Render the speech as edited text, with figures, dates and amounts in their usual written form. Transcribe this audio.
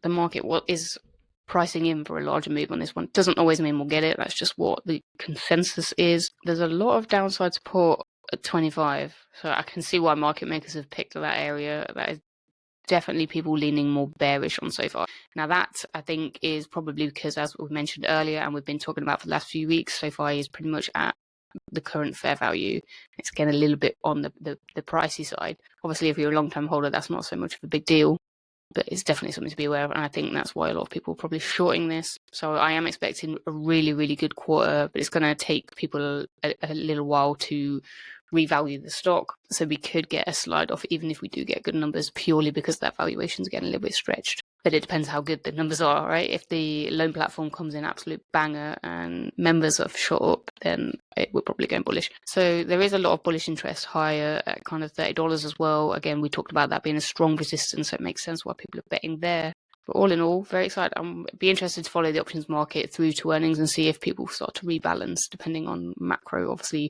the market is pricing in for a larger move on this one. Doesn't always mean we'll get it. That's just what the consensus is. There's a lot of downside support at 25, so I can see why market makers have picked that area. That is definitely people leaning more bearish on SoFi. Now that, I think, is probably because, as we mentioned earlier and we've been talking about for the last few weeks, SoFi is pretty much at the current fair value. It's getting a little bit on the pricey side. Obviously, if you're a long-term holder, that's not so much of a big deal, but it's definitely something to be aware of, and I think that's why a lot of people are probably shorting this. So I am expecting a really, really good quarter, but it's going to take people a little while to revalue the stock. So we could get a slide off even if we do get good numbers, purely because that valuation is getting a little bit stretched. But it depends how good the numbers are, right? If the loan platform comes in absolute banger and members have shot up, then it will probably go bullish. So there is a lot of bullish interest higher at kind of $30 as well. Again, we talked about that being a strong resistance, so it makes sense why people are betting there. But all in all, very excited. I'm be interested to follow the options market through to earnings and see if people start to rebalance depending on macro. Obviously,